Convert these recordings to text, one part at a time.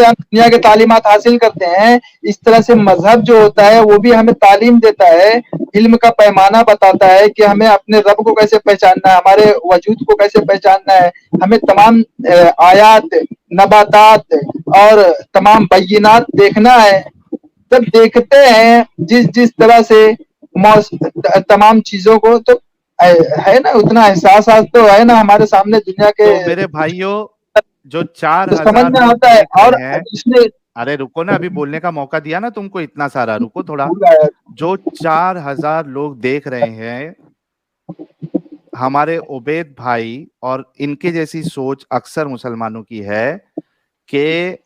जैसे हम दुनिया के तालीमात हासिल करते हैं, इस तरह से मजहब जो होता है वो भी हमें तालीम देता है, इल्म का पैमाना बताता है कि हमें अपने रब को कैसे पहचानना है, हमारे वजूद को कैसे पहचानना है। हमें तमाम आयात, नबातात और तमाम बैयिनात देखना है। जब देखते हैं जिस जिस तरह से तमाम चीजों को, तो है ना, उतना एहसास आज तो है ना हमारे सामने दुनिया के, तो मेरे भाइयों, जो तो समझ 4000 में लोग आता है। देख रहे और हैं, इसमें अरे रुको ना, अभी बोलने का मौका दिया ना तुमको इतना सारा, रुको थोड़ा। भूल आया। जो 4000 लोग देख रहे हैं, हमारे उबैद भाई और इनके जैसी सोच अक्सर मुसलमानों की है कि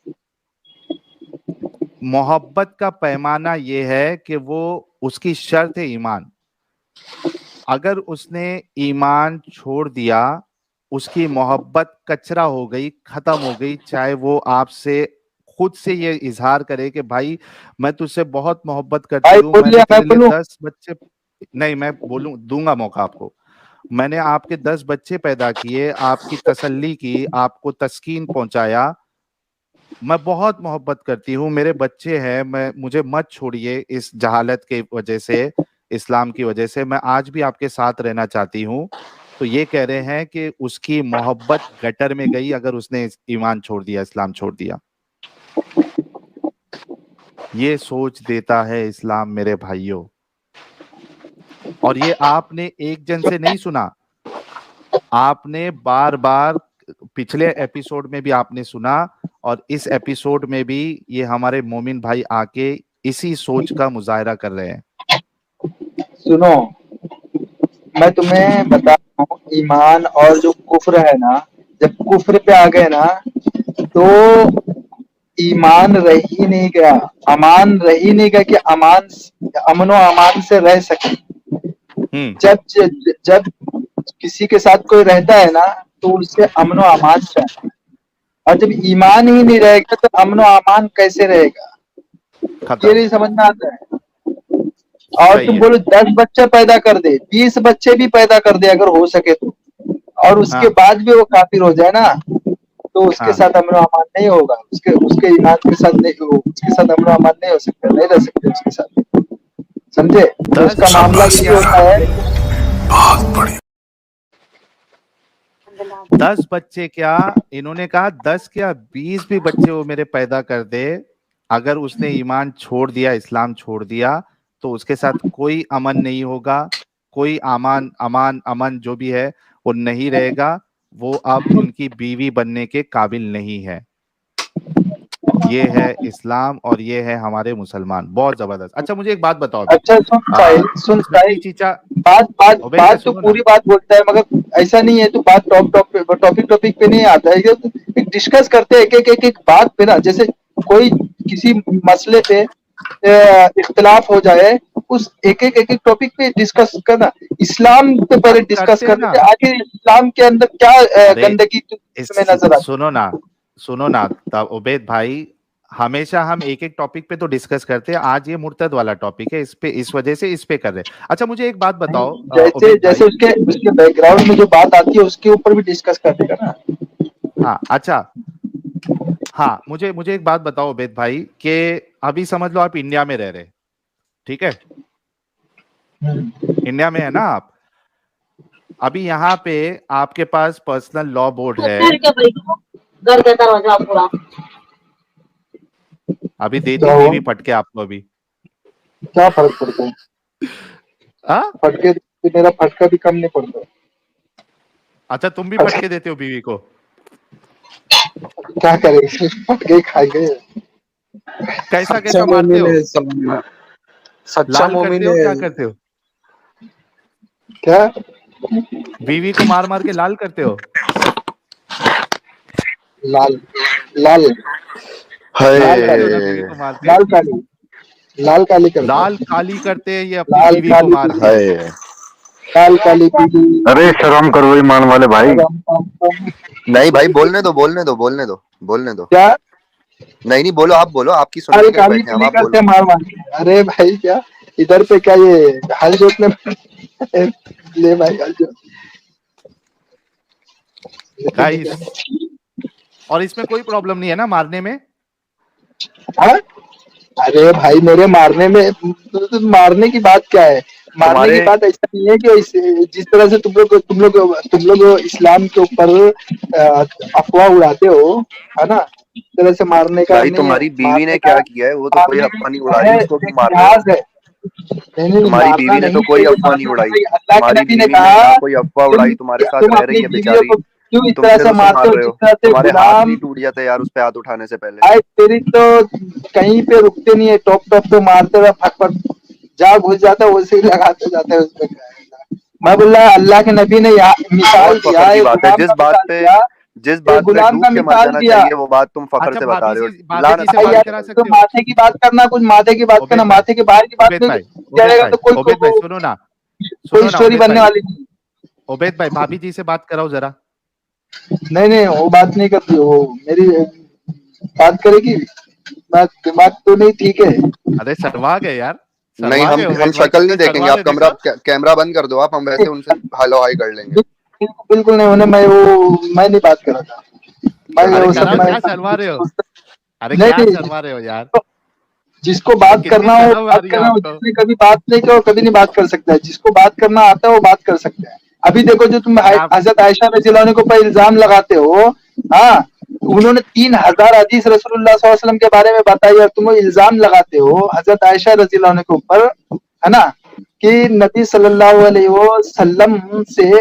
मोहब्बत का पैमाना ये है कि वो, उसकी शर्त है ईमान। अगर उसने ईमान छोड़ दिया, उसकी मोहब्बत कचरा हो गई, खत्म हो गई, चाहे वो आपसे खुद से ये इजहार करे कि भाई मैं तुझसे बहुत मोहब्बत करती भाई हूँ, बोल मैंने लिया, मैं तेरे लिए बोलूं? 10 बच्चे। नहीं, मैं बोलूं, दूंगा मौका आपको। मैंने आपके 10 बच्चे पैदा किए, आपकी तसल्ली की, आपको तस्कीन पहुंचाया। मैं बहुत मोहब्बत करती हूँ, मेरे बच्चे हैं, मुझे मत छोड़िए इस जहालत के वजह से, इस्लाम की वजह से। मैं आज भी आपके साथ रहना चाहती हूँ। तो ये कह रहे हैं कि उसकी मोहब्बत गटर में गई अगर उसने ईमान छोड़ दिया, इस्लाम छोड़ दिया। ये सोच देता है इस्लाम मेरे भाइयों। और ये आपने एक जन से नहीं सुना, आपने बार बार पिछले एपिसोड में भी आपने सुना, और इस एपिसोड में भी ये हमारे मोमिन भाई आके इसी सोच का मुजाहरा कर रहे हैं। सुनो, मैं तुम्हें बता रहा हूँ, ईमान और जो कुफ्र है ना, जब कुफ्र पे आ गए ना, तो ईमान रह ही नहीं गया, अमान रह ही नहीं गया कि अमनो अमान से रह सके। हम्म। जब किसी के साथ कोई रहता है ना, तो उससे अमनो अमान चाहिए। और जब ईमान ही नहीं रहेगा तो अमनो अमान कैसे रहेगा? ये खत्म। नहीं समझ में आता है। और सही तुम है। बोलो 10 बच्चे पैदा कर दे, 20 बच्चे भी पैदा कर दे अगर हो सके तो, और उसके हाँ, बाद भी वो काफिर हो जाए ना, तो उसके हाँ। साथ अमन अमान नहीं होगा, उसके उसके ईमान के साथ नहीं हो, उसके साथ अमन अमान नहीं हो सकता, नहीं रह सकते उसके साथ। समझे? तो उसका 10 मामला बच्चे ये क्या? होता है। बहुत बढ़िया। 10 बच्चे क्या, इन्होंने कहा 10 क्या, 20 भी बच्चे वो मेरे पैदा कर दे, अगर उसने ईमान छोड़ दिया, इस्लाम छोड़ दिया, तो उसके साथ कोई अमन नहीं होगा, कोई अमान अमान अमन जो भी है वो नहीं रहेगा। वो अब उनकी बीवी बनने के काबिल नहीं है। ये है इस्लाम और ये है हमारे मुसलमान। बहुत जबरदस्त। अच्छा, मुझे एक बात बताओ अभी। अच्छा सुन साहिल, सुन स्मृति साहिल, चीचा। बात बात ओबे भैया बात तो सुनो ना। पूरी बात बोलता है, मगर ऐसा नहीं है, तो बात टॉपिक टॉपिक पे नहीं आता है। ये तो एक डिस्कस करते हैं एक बात पे ना, जैसे कोई किसी मसले पे इख्तिलाफ हो जाए, उस एक टॉपिक पे डिस्कस करना। इस्लाम पे पहले अरे डिस्कस करते हैं कर ना। लेते हैं, आखिर इस्लाम के अंदर क्या अरे गंदगी तुम्हें नजर आती सुनो ना, सुनो ना, तब उबैद भाई, हमेशा हम एक एक टॉपिक पे तो डिस्कस करते हैं, आज ये मुर्तद वाला टॉपिक है, इस पे, इस वजह से इस पे कर रहे हैं। अच्छा, मुझे एक बात है? बताओ जैसे उबैद जैसे भाई। उसके उसके बैकग्राउंड में जो बात आती है उसके ऊपर भी डिस्कस कर देगा ना। हाँ, अच्छा। हाँ, मुझे मुझे एक बात बताओ उबैद भाई, कि अभी समझ लो आप इंडिया में रह रहे, ठीक है, इंडिया में है ना आप, अभी यहाँ पे आपके पास पर्सनल लॉ बोर्ड है, घर का दरवाजा पूरा अभी देती क्या हुआ? बीवी पटके आपको अभी। क्या फर्क पड़ता है? हाँ। फटके से मेरा फटका भी कम नहीं पड़ता। अच्छा, तुम भी पटके देते हो बीवी को? क्या करेंगे, फटके ही खाएंगे। कैसा सच्चा कैसा मारते मोमिन हो? है सलमान। सच्चा लाल करते मोमिन हो, है। क्या करते हो? क्या? बीवी को मार मार के लाल करते हो? लाल लाल लाल लाल करते काली, हो ना बीवी हाय को मार के? लाल काली, लाल काली करते लाल हैं। काली करते हैं ये अपनी लाल बीवी को काली मार पीली, के? हाय। लाल काली पीली। अरे शर्म करो ईमान वाले भाई। रम पम पम। नहीं भाई, बोलने दो, बोलने दो, बोलने दो, बोलने दो। क्या? नहीं नहीं, बोलो, आप बोलो, आपकी सुनने लाल के लिए काली बैठे हैं हम, पीली आप करते बोलो। मार मार के। अरे भाई क्या इधर पे क्या ये हल जोतने ले भाई हल जोत। गाइस, और इसमें कोई प्रॉब्लम नहीं है ना मारने में? हाँ? अरे भाई मेरे मारने में तो मारने की बात क्या है? मारने की बात ऐसा नहीं है कि जिस तरह से तुम लोग इस्लाम के ऊपर अफवाह उड़ाते हो, है ना? इस तरह से मारने का भाई नहीं है। तुम्हारी बीवी मारने ने का क्या किया है? वो तो कोई मारने अफवाह नहीं का उड़ा रही, है, उसको क्यों एक मार रहे हो? लिहाज है। नहीं नहीं, तुम्हारी मारना बीवी ने नहीं तो कोई है, ये अफवाह नहीं मारना उड़ाई। भाई। अल्लाह के तुम्हारी नबी ने बीवी ने कहा ना कोई अफवाह उड़ाई, तुम्हारे साथ तुम रह अपनी रही है बीवियों बेचारी, को क्यों इस तुम तरह फिर से उसे मारते मार हो रहे जिस हो। तरह से तुम्हारे हाथ गुलाम। नहीं टूट जाते यार उस पे हाथ उठाने से पहले। भाई तेरी तो कहीं पे रुकते नहीं है, टॉप टॉप पे मारते हुए फट फट जा घुस जाता है, वैसे ही लगाते जाते हैं उसमें। मैं बोल रहा अल्लाह के नबी ने यहाँ मिसाल बहुत दिया, फखर की एक बात है। गुलाम का मिसाल दिया, जिस एक बात पे गुलाम डूब का के मर मिसाल जाना दिया। चाहिए वो बात तुम फखर अच्छा से बता रहे हो। भाभी जी लानत से है भाई बात तुम्हारी यार करा शक्ल तो पे। सकते हो? माथे की बात करना, कुछ माथे की बात करना, माथे के बाहर की बात उबैद में भाई, करेगा तो उबैद भाई कोई सुनो ना, कोई सुनो ना स्टोरी उबैद बनने भाई, वाली नहीं। उबैद भाई भाभी जी से बात कराओ जरा। नहीं नहीं, वो बात नहीं करती वो मेरी, बात करेगी। बात दिमाग तो नहीं ठीक है। अरे शर्मा गए यार, नहीं, शर्मा गए हम उबैद भाई, शक्ल नहीं तुमने देखेंगे। शर्मा आप गए कमरा देखा। कैमरा बंद कर दो। आप हम वैसे उनसे हेलो हाई कर लेंगे। बिल्कुल नहीं होने, मैं नहीं बात कर रहा था। मैं चलो अरे वो ठीक सब कराओ, है। क्या शर्मा रहे हो? अरे नहीं क्या नहीं, शर्मा रहे हो यार? जिसको अरे बात कितनी करना हो शर्म आ बात रही है करना हो, आपको? जिसने कभी बात नहीं की वो कभी नहीं बात कर सकता है। जिसको बात करना आता है वो बात कर सकता है। अभी देखो जो तुम अरे आप हजरत आयशा रज़ियल्लाहु अन्हा के ऊपर इल्जाम लगाते हो, हाँ, उन्होंने 3,000 हदीस रसूलुल्लाह सल्लल्लाहु अलैहि वसल्लम के बारे में बताई और तुम वो इल्जाम लगाते हो हजरत आयशा रज़ियल्लाहु अन्हा के ऊपर, है ना, कि नबी सल्लल्लाहु अलैहि वसल्लम से जो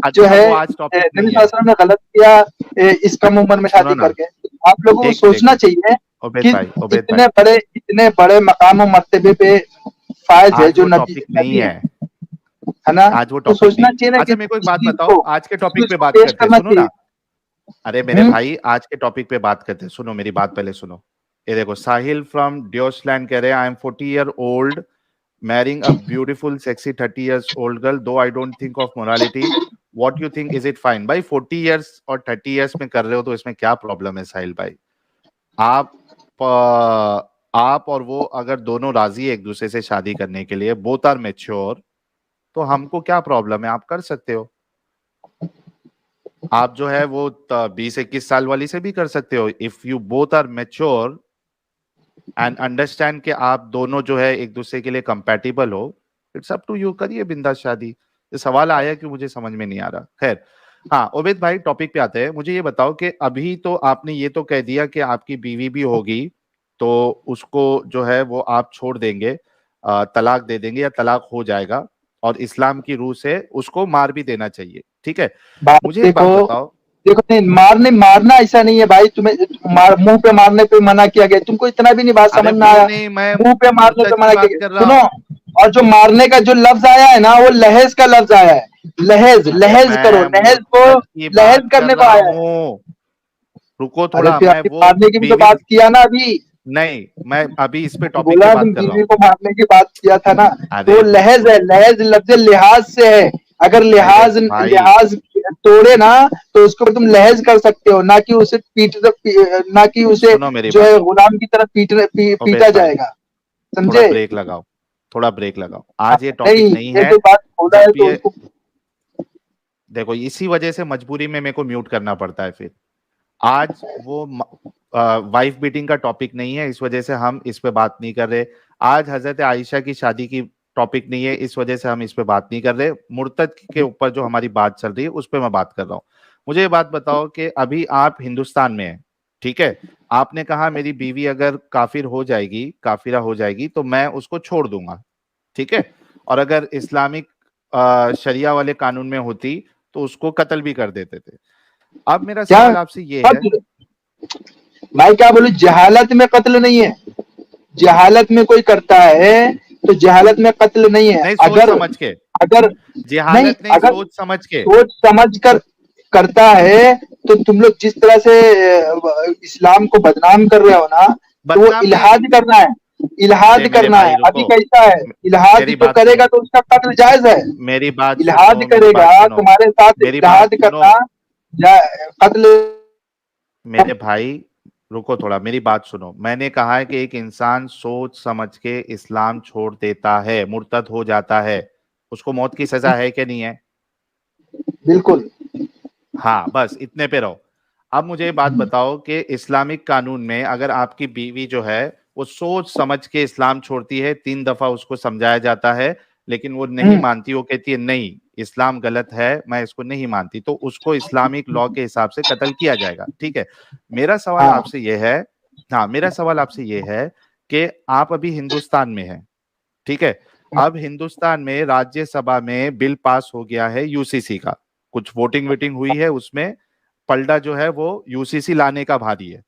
अच्छा है वो आज टॉपिक नबी नहीं सल्लल्लाहु है। अलैहि वसल्लम ने गलत किया इस कम उम्र में सुनो शादी ना, करके। आप लोगों को देखो सोचना देखो चाहिए उबैद कि भाई, उबैद भाई, इतने बड़े मकाम और मर्तबे पे फायज है आज जो वो नबी टॉपिक नहीं नबी है। है ना? आज वो तो टॉपिक नहीं सोचना है। चाहिए ना कि अच्छा मेरे को एक इस बात चीज बताओ, को आज के टॉपिक पे इसको बात पेश करते हैं, करना सुनो चाहिए। ना। अरे मेरे हम्म। भाई आज के टॉपिक पे बात करते हैं, सुनो मेरी बात पहले सुनो। ये देखो साहिल फ्रॉम ड्योसलैंड कह रहे हैं, I am 40 year old marrying a beautiful sexy 30 years old girl though I don't think of morality, what you think, is it fine? भाई 40 ईयर्स और 30 ईयर्स में कर रहे हो तो इसमें क्या प्रॉब्लम है साहिल भाई? आप आप और वो अगर दोनों राजी है एक दूसरे से शादी करने के लिए, बोथ आर मेच्योर, तो हमको क्या प्रॉब्लम है? आप कर सकते हो। आप जो है वो 20-21 साल वाली से भी कर सकते हो। If you both are mature and understand कि आप दोनों जो है एक दूसरे के लिए कंपैटिबल हो, इट्स अप टू यू, करिए बिंदास शादी। ये सवाल आया कि मुझे समझ में नहीं आ रहा। खैर, हाँ उबैद भाई टॉपिक पे आते हैं। मुझे ये बताओ कि अभी तो आपने ये तो कह दिया कि आपकी बीवी भी होगी तो उसको जो है वो आप छोड़ देंगे, तलाक दे देंगे या तलाक हो जाएगा, और इस्लाम की रूह से उसको मार भी देना चाहिए, ठीक है। बात मुझे एक देखो, बात बताओ। देखो नहीं, मारना ऐसा नहीं है भाई। तुम्हें मुंह पे मारने पे मना किया गया, तुमको इतना भी नहीं बात अरे समझ में वो आया। नहीं, मैं मुंह पे मारने मुर्तज पे की मना किया बात गया, कर रहा सुनो। हूँ। और जो मारने का जो लफ्ज आया है ना, वो लहेज का लफ्ज आया है। लहेज, अरे लहेज करो, मैं लहेज को मुर्तज की लहेज बात कर करने को रहा आया है। हूँ, रुको अरे थोड़ा। फिर मैं आपने वो मारने की भी तो बीवी, बात किया ना अभी। नहीं मैं अभी इस पे तो टॉपिक पे बोला बात तुम कर रहा बीवी हूँ। को मारने की बात किया था ना, तो वो अरे लहेज है। लहेज लफ्ज लिहाज से है। अगर मेरे लिहाज भाई, लिहाज तोड़े ना तो उसको तुम लहेज कर सकते हो, ना कि उसे ना कि उसे सुनो मेरी जो बात, है गुलाम की तरह उबैद पीटा भाई जाएगा। थोड़ा समझे? ब्रेक लगाओ, थोड़ा ब्रेक लगाओ। हाँ, आज ये टॉपिक नहीं, नहीं ये है। जो बात बोला है जब तो ये उसको देखो इसी वजह से मजबूरी में मेरे को म्यूट करना पड़ता है फिर। आज वो वाइफ बीटिंग का टॉपिक नहीं है, इस वजह से हम इस पे बात नहीं कर रहे। आज हजरत आयशा की शादी की टॉपिक नहीं है, इस वजह से हम इस पे बात नहीं कर रहे। मुर्तद के ऊपर जो हमारी बात चल रही है उस पे मैं बात कर रहा हूँ। मुझे ये बात बताओ कि अभी आप हिंदुस्तान में हैं, ठीक है। आपने कहा मेरी बीवी अगर काफिर हो जाएगी, काफिरा हो जाएगी तो मैं उसको छोड़ दूंगा, ठीक है। और अगर इस्लामिक शरिया वाले कानून में होती तो उसको कत्ल भी कर देते थे। अब मेरा क्या सवाल आपसे ये है। कत्ल? मैं क्या बोलूं, जहालत में कत्ल नहीं है। जहालत में कोई करता है तो जहालत में कत्ल नहीं है। नहीं सोच अगर समझ के, अगर नहीं, जिहालत नहीं अगर सोच समझ के। सोच समझ कर करता है तो तुम लोग जिस तरह से इस्लाम को बदनाम कर रहे हो ना, तो वो बदनाम नहीं। इल्हाद करना है। इल्हाद अरे मेरे करना भाई है। अभी रुको, कैसा है, इल्हाद मेरी जो बात करेगा सुनो, तो उसका कत्ल जायज है। मेरी बात इल्हाद सुनो, मेरी करेगा, बात सुनो, तुम्हारे साथ मेरी बात इल्हाद सुनो। करना कत्ल। मेरे भाई रुको थोड़ा, मेरी बात सुनो। मैंने कहा है कि एक इंसान सोच समझ के इस्लाम छोड़ देता है, मुर्तद हो जाता है, उसको मौत की सजा है कि नहीं है? बिल्कुल। हाँ बस इतने पे रहो। अब मुझे ये बात बताओ कि इस्लामिक कानून में अगर आपकी बीवी जो है वो सोच समझ के इस्लाम छोड़ती है, 3 दफा उसको समझाया जाता है, लेकिन वो नहीं मानती, वो कहती है नहीं इस्लाम गलत है, मैं इसको नहीं मानती, तो उसको इस्लामिक लॉ के हिसाब से कत्ल किया जाएगा। ठीक है, मेरा सवाल हाँ आपसे ये है, हाँ मेरा सवाल आपसे ये है कि आप अभी हिंदुस्तान में हैं, ठीक है, अब हिंदुस्तान में राज्यसभा में बिल पास हो गया है यूसीसी का, कुछ वोटिंग वोटिंग हुई है, उसमें पलड़ा जो है वो यूसीसी लाने का भारी है।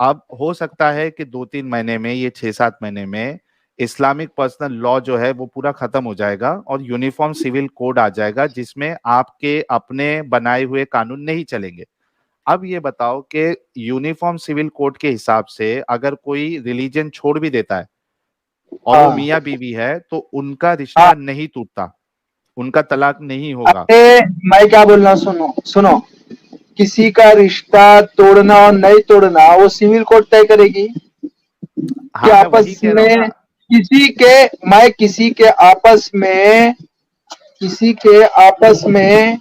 अब हो सकता है कि 2-3 महीने में, ये 6-7 महीने में इस्लामिक पर्सनल लॉ जो है वो पूरा खत्म हो जाएगा और यूनिफॉर्म सिविल कोड आ जाएगा जिसमें आपके अपने बनाए हुए कानून नहीं चलेंगे। अब ये बताओ कि यूनिफॉर्म सिविल कोड के हिसाब से अगर कोई रिलीजन छोड़ भी देता है और वो हाँ मियाँ बीवी है तो उनका हाँ। रिश्ता नहीं टूटता, उनका तलाक नहीं होगा। अरे मैं क्या बोल रहा हूँ, सुनो सुनो, किसी का रिश्ता तोड़ना और नहीं तोड़ना वो सिविल कोर्ट तय करेगी कि हाँ मैं वही आपस कह रहा हूँ में ना। किसी के, मैं किसी के आपस में, किसी के आपस में,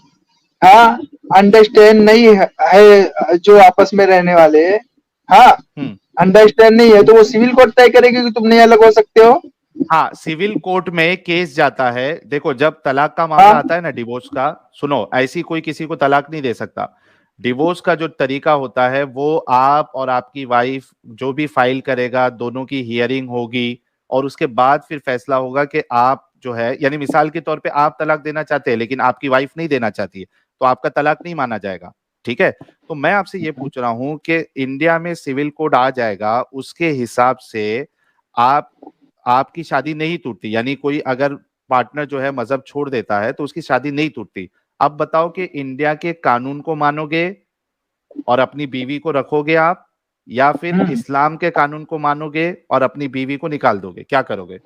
हाँ, अंडरस्टैंड नहीं है जो आपस में रहने वाले, हाँ, हम्म। अंडरस्टैंड नहीं है तो वो सिविल कोर्ट तय करेगी कि तुम नहीं अलग हो सकते हो। हाँ सिविल कोर्ट में केस जाता है, देखो जब तलाक का मामला हाँ आता है ना, डिवोर्स का, सुनो ऐसी कोई किसी को तलाक नहीं दे सकता। डिवोर्स का जो तरीका होता है वो आप और आपकी वाइफ जो भी फाइल करेगा, दोनों की हियरिंग होगी और उसके बाद फिर फैसला होगा कि आप जो है, यानी मिसाल के तौर पे आप तलाक देना चाहते हैं लेकिन आपकी वाइफ नहीं देना चाहती है, तो आपका तलाक नहीं माना जाएगा। ठीक है, तो मैं आपसे ये पूछ रहा हूं कि इंडिया में सिविल कोड आ जाएगा, उसके हिसाब से आप आपकी शादी नहीं टूटती, यानी कोई अगर पार्टनर जो है मजहब छोड़ देता है तो उसकी शादी नहीं टूटती। अब बताओ कि इंडिया के कानून को मानोगे और अपनी बीवी को रखोगे आप, या फिर इस्लाम के कानून को मानोगे और अपनी बीवी को निकाल दोगे, क्या करोगे?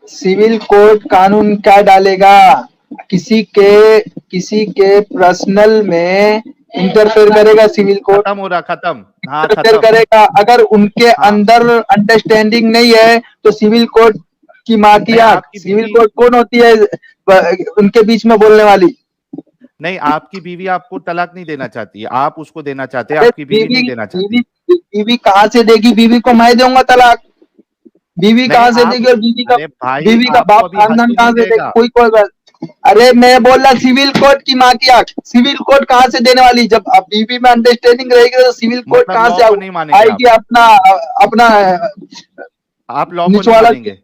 सिविल कोर्ट कानून क्या डालेगा, किसी के पर्सनल में इंटरफेयर करेगा सिविल कोर्ट, खत्म हो रहा, खत्म, हाँ इंटरफेयर खत्म। करेगा। अगर उनके हाँ अंदर अंडरस्टैंडिंग नहीं है तो सिविल कोर्ट की माँ की नहीं, आंख, आपकी सिविल बीवी, कोर्ट कौन होती है उनके बीच में बोलने वाली? नहीं आपकी बीवी आपको तलाक नहीं देना चाहती है, आप उसको देना चाहते हैं, अरे आपकी बीवी बीवी, नहीं देना चाहती। बीवी बीवी कहाँ से देगी? बीवी को मैं दूंगा तलाक, बीवी नहीं कहाँ से आप, देगी? और अरे भाई बीवी का आपको बाप अभी हक खानदान भी कहाँ नहीं से देगा? देगा। कोई बात। अरे मैं बोल रहा सिविल कोर्ट की माँ की आंख, सिविल कोर्ट कहाँ से देने वाली? जब अब बीवी में अंडरस्टैंडिंग रहेगी तो सिविल कोर्ट मतलब कहाँ लॉ से को नहीं मानेंगे आप, आएगी अपना अपना आप लॉ को नहीं निचवाड़ा मानेंगे,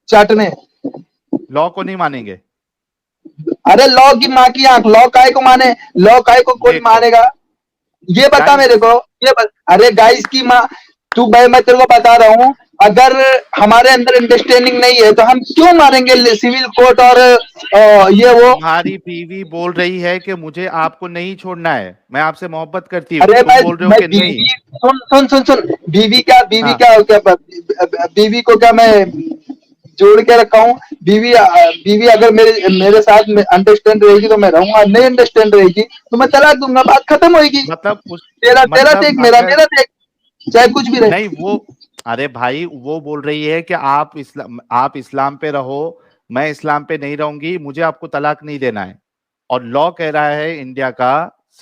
चाटने? लॉ को नहीं मानेंगे। अरे लॉ की माँ की आंख, लॉ काय को माने? लॉ काय को कोई देखो मानेगा? ये बता मेरे गाइस, को, अरे गाइस की माँ, तू भाई मैं तेरे को बता रहा हूँ, अगर हमारे अंदर अंडरस्टैंडिंग नहीं है तो हम क्यों मारेंगे सिविल कोर्ट और ये वो? तुम्हारी बीवी बोल रही है कि मुझे आपको नहीं छोड़ना है, मैं आपसे मोहब्बत करती हूँ, अरे तुम बोल रहे हो मैं कि नहीं। बीवी, सुन, बीवी हाँ क्या बीवी को क्या मैं जोड़ के रखा हूँ? बीवी अगर मेरे मेरे साथ में अंडरस्टैंड रहेगी तो मैं रहूंगा, नहीं अंडरस्टैंड रहेगी तो मैं तलाक दूंगा, बात खत्म होगी। मतलब उस, तेरा तेरा मतलब देख, मेरा अगर, मेरा देख, चाहे कुछ भी नहीं रहे। वो, अरे भाई वो बोल रही है कि आप इस्लाम पे रहो, मैं इस्लाम पे नहीं रहूंगी, मुझे आपको तलाक नहीं देना है। और लॉ कह रहा है इंडिया का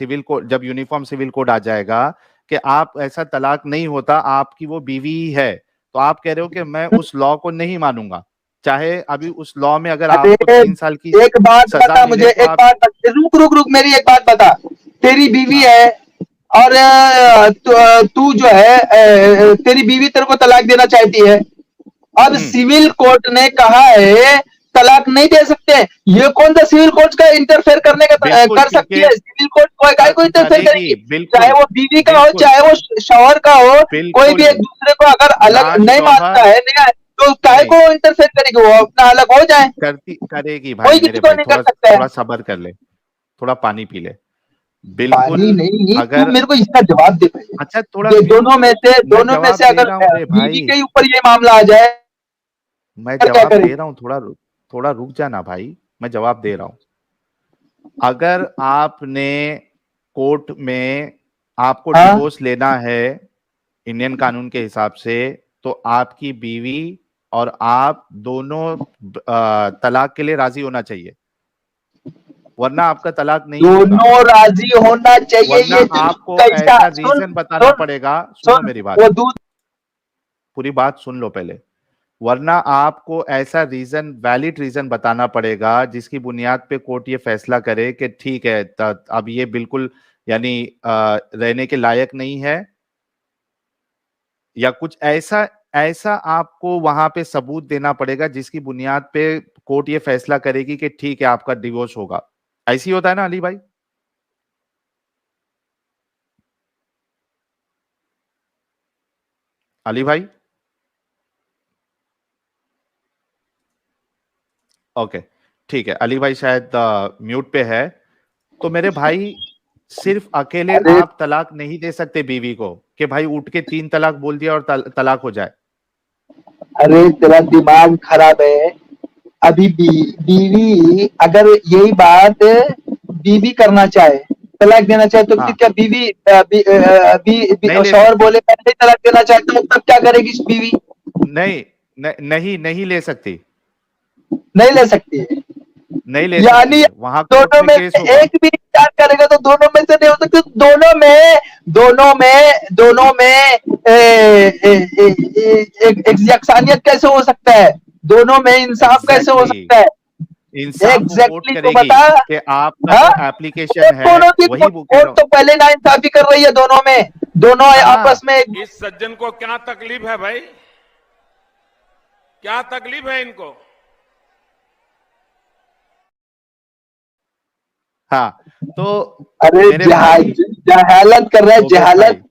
सिविल कोड, जब यूनिफॉर्म सिविल कोड आ जाएगा कि आप ऐसा तलाक नहीं होता, आपकी वो बीवी ही है, तो आप कह रहे हो कि मैं उस लॉ को नहीं मानूंगा, चाहे अभी उस लॉ में अगर अरे आपको 3 साल की एक बात सजा बता मिले मुझे, तो एक आप, बात बता, रुक मेरी एक बात बता। तेरी बीवी हाँ। है और तू जो है तेरी बीवी तेरे को तलाक देना चाहती है, अब हम्म। सिविल कोर्ट ने कहा है तलाक नहीं दे सकते। ये कौन सा सिविल कोर्ट का इंटरफेयर करने का बिल्कुल, कर सकती क्योंकि है? सिविल कोर्ट काय को इंटरफेयर करेगी, करेगी? चाहे बिल्कुल, वो बीवी का हो बिल्कुल, चाहे वो शौहर का हो, कोई भी बिल्कुल, एक दूसरे को अगर अलग ना नहीं मानता शौहर, है, नहीं तो काय नहीं को इंटरफेयर करेगी? वो अपना अलग हो जाए, करती, करेगी भाई, कोई मेरे किसी को भाई नहीं कर थोड़ा सकता है। थोड़ा सब्र कर ले, थोड़ा पानी पी ले। पानी बिल्कुल, नहीं, तू अगर, मेरे को इसका जवाब दे पहले। अच्छा थोड़ा दोनों में से, मैं जवाब दे अगर रहा हूँ, अरे बीवी भाई के ऊपर ये मामला आ जाए मैं फिर क्या जवाब दे करेगी? रहा हूँ, थोड़ा रुक जाना भाई, मैं जवाब दे रहा हूँ। अगर आपने कोर्ट में, आपको हाँ डिवोर्स लेना है इंडियन कानून के हिसाब से, तो आपकी बीवी और आप दोनों तलाक के लिए राजी होना चाहिए। वरना आपका तलाक नहीं होगा। दोनों राजी होना चाहिए। वरना ये आपको कैसा ऐसा सुन रीजन बताना सुन पड़ेगा। सुनो सुन मेरी बात, वो दूध पूरी बात सुन लो पहले। वरना आपको ऐसा रीजन, वैलिड रीजन बताना पड़ेगा जिसकी बुनियाद पे कोर्ट ये फैसला करे कि ठीक है अब ये बिल्कुल यानी रहने के लायक नहीं है, या कुछ ऐसा ऐसा आपको वहां पे सबूत देना पड़ेगा जिसकी बुनियाद पे कोर्ट ये फैसला करेगी कि ठीक है आपका डिवोर्स होगा। ऐसी होता है ना अली भाई? अली भाई ओके ठीक है, अली भाई शायद म्यूट पे है। तो मेरे भाई सिर्फ अकेले अरे आप तलाक नहीं दे सकते बीवी को कि भाई उठ के 3 तलाक बोल दिया और तलाक हो जाए। अरे तेरा दिमाग खराब है। अभी बीवी अगर यही बात बीवी करना चाहे, तलाक देना चाहे तो हाँ, फिर क्या बीवी नहीं ले शौहर सकती। बोले मैं नहीं तलाक देना चाहता हूँ, तब क्या करेगी बीवी? नहीं नहीं नहीं ले सकती, नहीं ले सकती है। नहीं ले सकती यानी है, वहां कोर्ट दोनों में में केस से होगा। एक भी इंकार करेगा तो दोनों में से नहीं हो सकता। एक यकसानियत कैसे हो सकता है? दोनों में इंसाफ कैसे हो एग्जैक्टली सकता है? इंसाफ वो कोर्ट एग्जैक्टली तो करेगी बता। कि आपका हाँ, जो एप्लीकेशन है दोनों की वही वो कह कोर्ट रहा हूं। तो पहले ना इंसाफी कर रही है दोनों में। दोनों कहाँ? आपस में इस सज्जन को क्या तकलीफ है भाई? क्या तकलीफ है इनको? हाँ तो अरे मेरे भाई जहालत कर रहे हैं, मोबेश भाई, जहालत।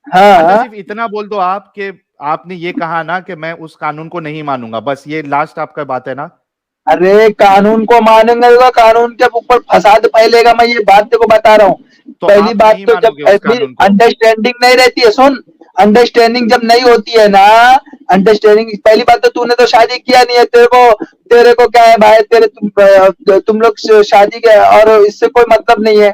अच्छा हाँ सिर्फ इतना बोल दो आप कि आपने ये कहा ना कि मैं उस कानून को नहीं मानूंगा, बस ये लास्ट आपका बात है ना? अरे कानून को मानेंगे तो कानून के ऊपर फसाद फैलेगा। मैं ये बात तेको बता रहा हूँ। तो पहली आप बात नहीं तो मानोगे उस जब कानून को? अंडरस्टैंडिंग नहीं रहती है, सुन, अंडरस्टैंडिंग जब नहीं होती है ना, अंडरस्टैंडिंग पहली बात तो तूने तो शादी किया नहीं है। तेरे को क्या है भाई? तुम लोग शादी के और इससे कोई मतलब नहीं है।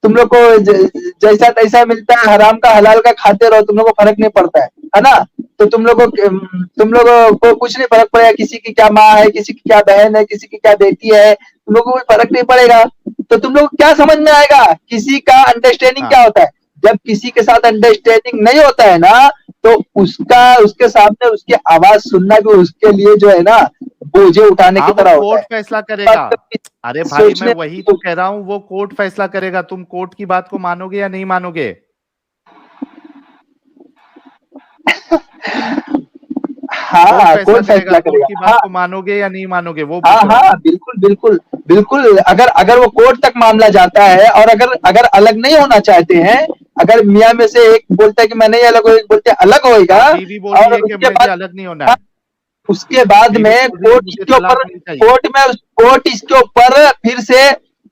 तुम लोग को जैसा तैसा मिलता है, हराम का हलाल का खाते रहो, तुम लोग को फर्क नहीं पड़ता है ना? तो तुम लोगों को कुछ नहीं फर्क पड़ेगा, किसी की क्या माँ है, किसी की क्या बहन है, किसी की क्या बेटी है, तुम लोगों को कोई फर्क नहीं पड़ेगा। तो तुम लोग क्या समझ में आएगा किसी का अंडरस्टैंडिंग हाँ क्या होता है? जब किसी के साथ अंडरस्टैंडिंग नहीं होता है ना, तो उसके सामने उसकी आवाज सुनना भी उसके लिए जो है ना, बोझे उठाने की हाँ वो तरह होता कोर्ट है। फैसला करेगा। अरे भाई मैं सोचने वही तो कह रहा हूं, वो कोर्ट फैसला करेगा। तुम कोर्ट की बात को मानोगे या नहीं मानोगे? कोर्ट हाँ, फैसला कौन करेगा, फैसला कोर्ट करेगा? की बात हाँ को मानोगे या नहीं मानोगे वो हाँ पूछ रहा हूं। हाँ, बिल्कुल बिल्कुल बिल्कुल। अगर वो कोर्ट तक मामला जाता है और अगर अगर अलग नहीं होना चाहते हैं, अगर मियाँ में से एक बोलता है कि मैं नहीं अलग हो, एक बोलते हैं अलग होएगा, अब बीवी बोल रही और है कि मुझे अलग नहीं होना है। उसके बाद बीवी में बोल रही है कोर्ट मुझे इसके तलाक ऊपर नहीं चाहिए। कोर्ट इसके ऊपर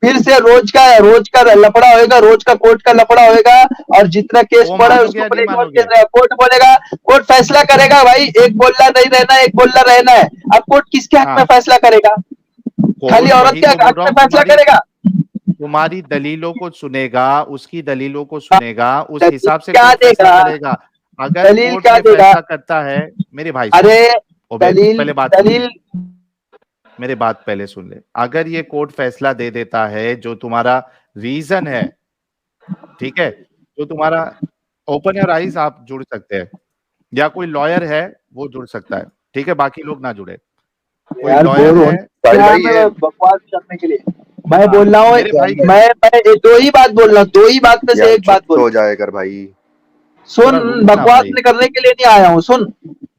फिर से रोज का लफड़ा होएगा, रोज का कोर्ट का लफड़ा होएगा। और जितना केस वो पड़ा है मानोगे उसके या ऊपर नहीं एक और मानोगे? केस, कोर्ट बोलेगा, कोर्ट फैसला करेगा। भाई एक बोलना नहीं रहना है, एक बोलना रहना है। अब कोर्ट किसके हक में हाँ फैसला करेगा? खाली कोर्ट औरत वही के तो बोल हक रहा में हूँ, फैसला तुम्हारी करेगा? तुम्हारी दलीलों को सुनेगा, उसकी दलीलों को सुनेगा, उस दलील हिसाब से क्या कोर्ट फैसला देगा? करेगा। अगर दलील कोर्ट क्या ये देगा? फैसला करता है, मेरी भाई सुन, अरे ओबे दलील पहले बात सुन ले, दलील मेरे बात पहले सुन ले। अगर ये कोर्ट फैसला दे देता है जो तुम्हारा रीजन है, ठीक है, जो तुम्हारा, ओपन योर आइज आप जुड़ सकते हैं, या कोई लॉयर है वो जुड़ सकता है, ठीक है, बाकी लोग ना जुड़े। कोई यार लॉयर बोर हो है, साहिल क्या भाई मैं ये बकवास करने के लिए? मैं हाँ बोल रहा हूँ, मेरे भाई मैं दो ही बात बोल रहा हूँ, दो ही बात में से यार एक चुप बात बोल तो रहा हो हूँ। जाए कर भाई। सुन, थोड़ा रुक ना बकवास भाई, करने के लिए नहीं आया हूँ, सुन।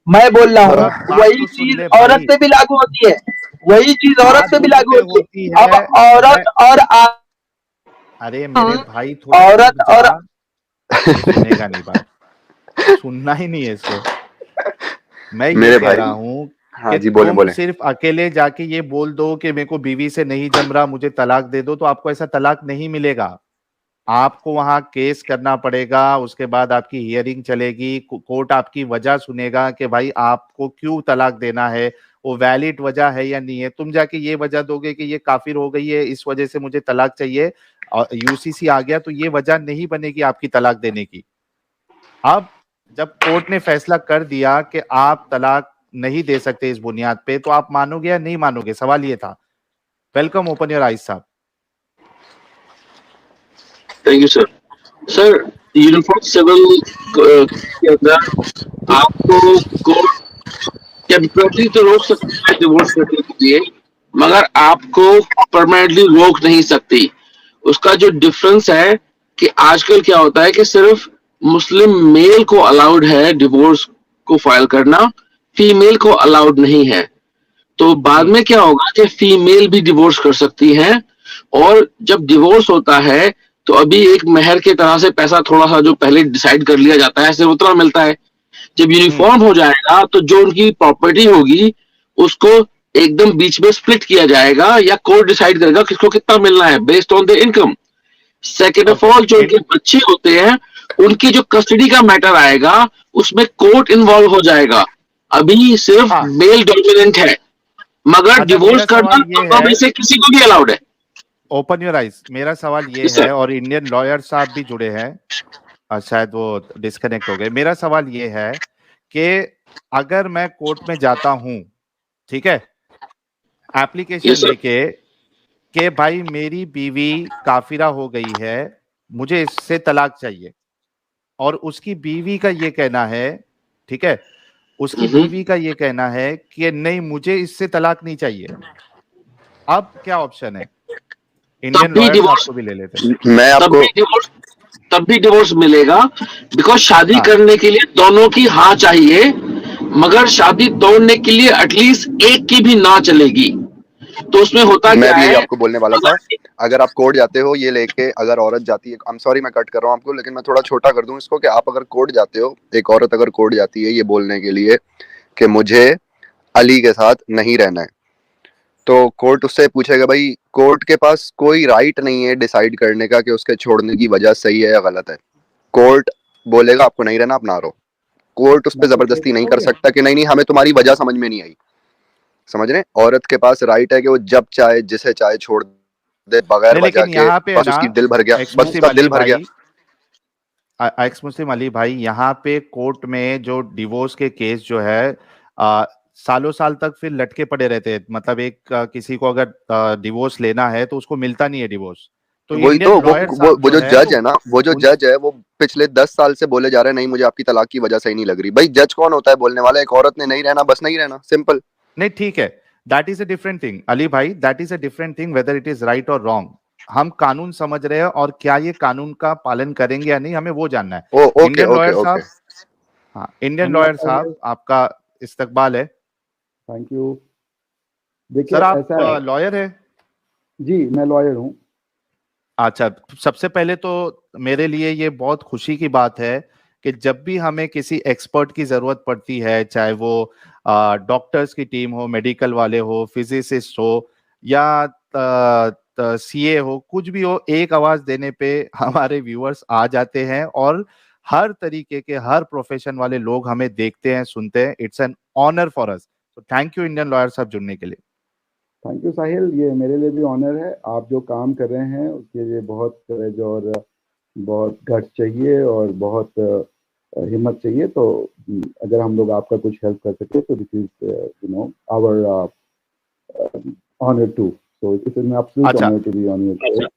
मैं बोल रहा थोड़ा हूँ बात वही तो सुन चीज ले औरत भाई। पे भी लागू होती है, वही चीज औरत बात पे भी दोनों लागू पे होती होती है। अब है। मैं, औरत और अरे मेरे भाई थोड़ा रुक औरत जा, और ये सुनेगा नहीं बात, सुनना ही नहीं है इसको। मैं ये मेरे कह रहा भाई हूं हाँ कि जी, बोले तुम बोले। सिर्फ अकेले जाके ये बोल दो कि मेरे को बीवी से नहीं जम रहा, मुझे तलाक दे दो, तो आपको ऐसा तलाक नहीं मिलेगा। आपको वहां केस करना पड़ेगा, उसके बाद आपकी हियरिंग चलेगी, कोर्ट आपकी वजह सुनेगा कि भाई आपको क्यों तलाक देना है, वो वैलिड वजह है या नहीं है। तुम जाके ये वजह दोगे कि ये काफिर हो गई है, इस वजह से मुझे तलाक चाहिए, और यूसीसी आ गया, तो ये वजह नहीं बनेगी आपकी तलाक देने की। अब जब कोर्ट ने फैसला कर दिया कि आप तलाक नहीं दे सकते इस बुनियाद पे, तो आप मानोगे या नहीं मानोगे? सवाल ये था। वेलकम, ओपन योर आइज साहब। Thank you sir. Sir, uniform civil के अंदर आपको कोर्ट टेम्पररी तो रोक सकती है डिवोर्स करने के लिए, मगर आपको परमानेंटली रोक नहीं सकती। उसका जो डिफरेंस है कि आजकल क्या होता है कि सिर्फ मुस्लिम मेल को अलाउड है डिवोर्स को फाइल करना, फीमेल को अलाउड नहीं है। तो बाद में क्या होगा कि फीमेल भी डिवोर्स कर सकती हैं, और जब डिवोर्स होता है तो अभी एक मेहर के तरह से पैसा थोड़ा सा जो पहले डिसाइड कर लिया जाता है सिर्फ उतना मिलता है। जब यूनिफॉर्म हो जाएगा तो जो उनकी प्रॉपर्टी होगी उसको एकदम बीच में स्प्लिट किया जाएगा, या कोर्ट डिसाइड करेगा किसको कितना मिलना है based on the income. Second of all, जो उनके बच्चे होते हैं उनकी जो कस्टडी का मैटर आएगा उसमें कोर्ट इन्वॉल्व हो जाएगा। अभी सिर्फ मेल डोमिनेंट है, मगर डिवोर्स करना तो अब इसे किसी को भी अलाउड है। Open your eyes. मेरा सवाल ये है, और इंडियन लॉयर साहब भी जुड़े हैं, शायद वो डिस्कनेक्ट हो गए। मेरा सवाल ये है कि अगर मैं कोर्ट में जाता हूं, ठीक है, एप्लीकेशन लेके कि भाई मेरी बीवी काफिरा हो गई है, मुझे इससे तलाक चाहिए, और उसकी बीवी का ये कहना है, ठीक है, उसकी बीवी का ये कहना है कि नहीं मुझे इससे तलाक नहीं चाहिए, अब क्या ऑप्शन है? इंडियन लॉयर आपको भी ले लेते हैं। मैं आपको तब भी डिवोर्स मिलेगा, बिकॉज शादी करने के लिए दोनों की हाँ चाहिए, मगर शादी तोड़ने के लिए एटलीस्ट एक की भी ना चलेगी। तो उसमें होता क्या है, मैं भी आपको बोलने वाला था, अगर आप कोर्ट जाते हो ये लेके, अगर औरत जाती है, आई एम सॉरी मैं कट कर रहा हूँ आपको, लेकिन मैं थोड़ा छोटा कर दूं इसको, कि आप अगर कोर्ट जाते हो, एक औरत अगर कोर्ट जाती है ये बोलने के लिए कि मुझे अली के साथ नहीं रहना है, तो कोर्ट उससे पूछेगा भाई कोर्ट के पास कोई राइट नहीं है डिसाइड करने का कि उसके छोड़ने की वजह सही है या गलत है। कोर्ट बोलेगा आपको नहीं रहना, आप ना रहो। कोर्ट उस पर जबरदस्ती नहीं कर सकता कि नहीं हमें तुम्हारी वजह समझ में नहीं आई। समझ रहे? औरत के पास राइट है कि वो जब चाहे जिसे चाहे छोड़ दे बगैर वजह के, बस उसकी दिल भर गया, बस उसका दिल भर गया। एक्स मुस्लिम अली भाई, यहाँ पे कोर्ट में जो डिवोर्स के केस जो है सालों साल तक फिर लटके पड़े रहते हैं। मतलब एक किसी को अगर डिवोर्स लेना है तो उसको मिलता नहीं है डिवोर्स। तो वही तो वो जो जज है ना, वो जो जज है वो पिछले 10 साल से बोले जा रहे हैं नहीं मुझे आपकी तलाक की वजह सही नहीं लग रही। भाई जज कौन होता है बोलने वाला? एक औरत ने नहीं रहना, बस नहीं रहना, सिंपल। नहीं ठीक है, that is a different thing Ali भाई, that is a different thing whether it is right और रॉन्ग। हम कानून समझ रहे हैं और क्या ये कानून का पालन करेंगे या नहीं हमें वो जानना है। इंडियन लॉयर साहब, हाँ इंडियन लॉयर साहब आपका इस्तकबाल है। Thank you. देखिए सर, आप लॉयर है? जी मैं लॉयर हूँ। अच्छा, सबसे पहले तो मेरे लिए ये बहुत खुशी की बात है कि जब भी हमें किसी एक्सपर्ट की जरूरत पड़ती है, चाहे वो डॉक्टर्स की टीम हो, मेडिकल वाले हो, फिजिसिस्ट हो या सीए हो, कुछ भी हो, एक आवाज देने पे हमारे व्यूअर्स आ जाते हैं और हर तरीके के हर प्रोफेशन वाले लोग हमें देखते हैं, सुनते हैं। It's an honour for us. तो थैंक यू इंडियन लॉयर साहब जुड़ने के लिए। थैंक यू साहिल, ये मेरे लिए भी ऑनर है। आप जो काम कर रहे हैं उसके लिए बहुत करेज और बहुत गट चाहिए और बहुत हिम्मत चाहिए। तो अगर हम लोग आपका कुछ हेल्प कर सके तो this is you know our honour too. So it is an absolute honour to be on your show.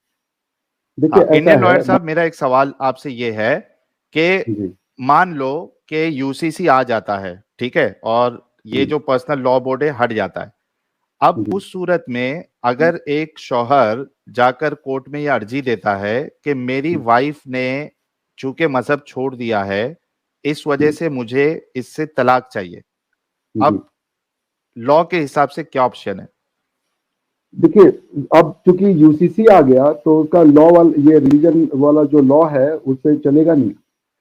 देखिए इंडियन लॉयर साहब, मेरा एक सवाल आपसे ये है कि मान लो कि यूसीसी आ जाता है, ठीक है, और ये जो पर्सनल लॉ बोर्ड है हट जाता है। अब उस सूरत में अगर एक शौहर जाकर कोर्ट में यह अर्जी देता है कि मेरी वाइफ ने चूंकि मजहब छोड़ दिया है, इस वजह से मुझे इससे तलाक चाहिए, अब लॉ के हिसाब से क्या ऑप्शन है? देखिए अब चूंकि यूसीसी आ गया तो उसका लॉ वाला ये रिलीजन वाला जो लॉ है उससे चलेगा नहीं।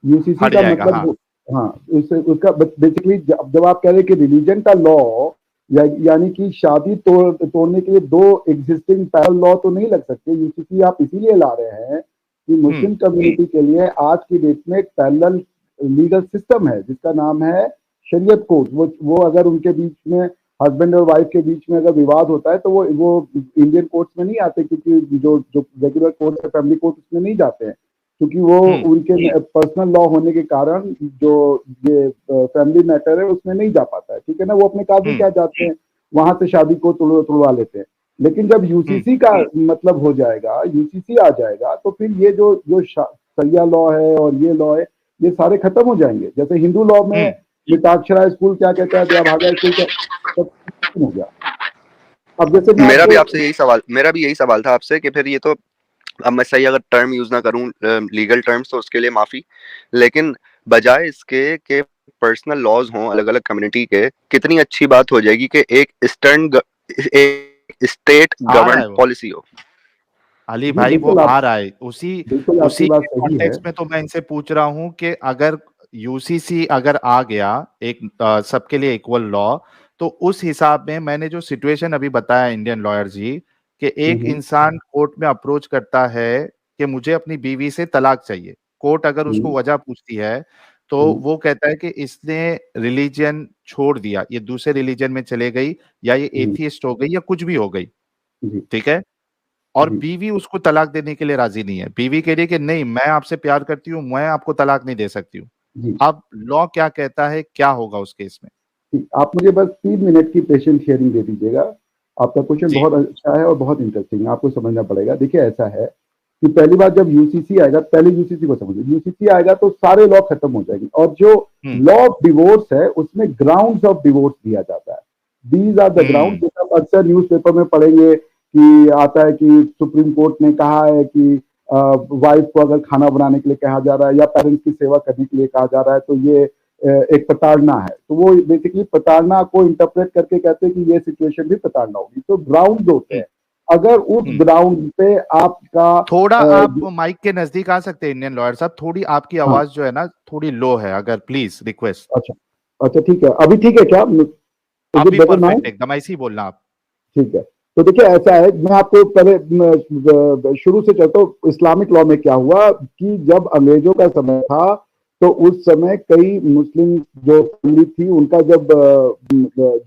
यूसीसी का मतलब हाँ उससे उसका बेसिकली जब आप कह रहे हैं कि रिलीजन का लॉ यानी कि शादी तोड़ने के लिए दो एग्जिस्टिंग पैरल लॉ तो नहीं लग सकते। यूसीसी आप इसीलिए ला रहे हैं कि मुस्लिम कम्युनिटी के लिए आज की डेट में पैरेलल लीगल सिस्टम है जिसका नाम है शरीयत कोर्ट। वो अगर उनके बीच में हस्बैंड और वाइफ के बीच में अगर विवाद होता है तो वो इंडियन कोर्ट्स में नहीं आते, क्योंकि जो रेगुलर कोर्ट है फैमिली कोर्ट उसमें नहीं जाते हैं, क्योंकि वो उनके पर्सनल लॉ होने के कारण जो ये फैमिली मैटर है उसमें नहीं जा पाता है। ठीक है ना, वो अपने काजी क्या जाते हैं वहां से शादी को तुड़वा लेते हैं। लेकिन जब यूसीसी का मतलब हो जाएगा, यूसीसी आ जाएगा, तो फिर ये जो शरिया लॉ है और ये लॉ है, ये सारे खत्म हो जाएंगे। जैसे हिंदू लॉ में मिताक्षरा स्कूल क्या कहता है, दयाभागा स्कूल क्या, सब खत्म हो गया। अब जैसे मेरा भी यही सवाल था आपसे कि फिर ये तो, अब मैं सही अगर टर्म यूज ना करूं लीगल टर्म्स, तो उसके लिए माफी, लेकिन बजाय इसके कि पर्सनल लॉज हों अलग अलग कम्युनिटी के, कितनी अच्छी बात हो जाएगी कि एक स्टेट गवर्न पॉलिसी हो। अली भाई वो आ रहा है, उसी बात सही है। कॉन्टेक्स्ट में तो मैं इनसे पूछ रहा हूं कि अगर यूसीसी अगर आ गया एक सबके लिए इक्वल लॉ, तो उस हिसाब में मैंने जो सिचुएशन अभी बताया इंडियन लॉयर जी, कि एक इंसान कोर्ट में अप्रोच करता है कि मुझे अपनी बीवी से तलाक चाहिए, कोर्ट अगर उसको वजह पूछती है तो वो कहता है कि इसने रिलीजन छोड़ दिया, ये दूसरे रिलीजन में चले गई, या ये एथियस्ट हो गई, या कुछ भी हो गई, ठीक है, और बीवी उसको तलाक देने के लिए राजी नहीं है, बीवी कह रही है कि नहीं मैं आपसे प्यार करती हूँ, मैं आपको तलाक नहीं दे सकती हूँ। अब लॉ क्या कहता है, क्या होगा उस केस में? आप मुझे बस 3 मिनट की पेशेंट शेयरिंग दे दीजिएगा। आपका क्वेश्चन बहुत अच्छा है और बहुत इंटरेस्टिंग है, आपको समझना पड़ेगा। देखिए ऐसा है कि पहली बार जब यूसीसी आएगा, पहले यूसीसी को समझिए, यूसीसी आएगा तो सारे लॉ खत्म हो जाएंगे, और जो लॉ ऑफ डिवोर्स है उसमें ग्राउंड्स ऑफ डिवोर्स दिया जाता है। दीज आर द ग्राउंड, जैसे आप अक्सर न्यूज़पेपर में पढ़ेंगे कि आता है कि सुप्रीम कोर्ट ने कहा है कि वाइफ को अगर खाना बनाने के लिए कहा जा रहा है या पेरेंट्स की सेवा करने के लिए कहा जा रहा है तो ये एक प्रताड़ना है। तो वो बेसिकली प्रताड़ना को इंटरप्रेट करके कहते हैं कि ये सिचुएशन भी प्रताड़ना होगी। तो ग्राउंड होते हैं, अगर उस ग्राउंड पे आपका थोड़ा आप माइक के नजदीक आ सकते हैं इंडियन लॉयर साहब, थोड़ी आपकी आवाज जो है ना थोड़ी लो है, अगर प्लीज रिक्वेस्ट। अच्छा ठीक है, अभी ठीक है क्या? अभी परफेक्ट, एकदम ऐसे ही बोलना आप। ठीक है, तो देखिए ऐसा है, मैं आपको पहले शुरू से चलता हूँ। इस्लामिक लॉ में क्या हुआ कि जब अंग्रेजों का समय था तो उस समय कई मुस्लिम जो फैमिली थी उनका जब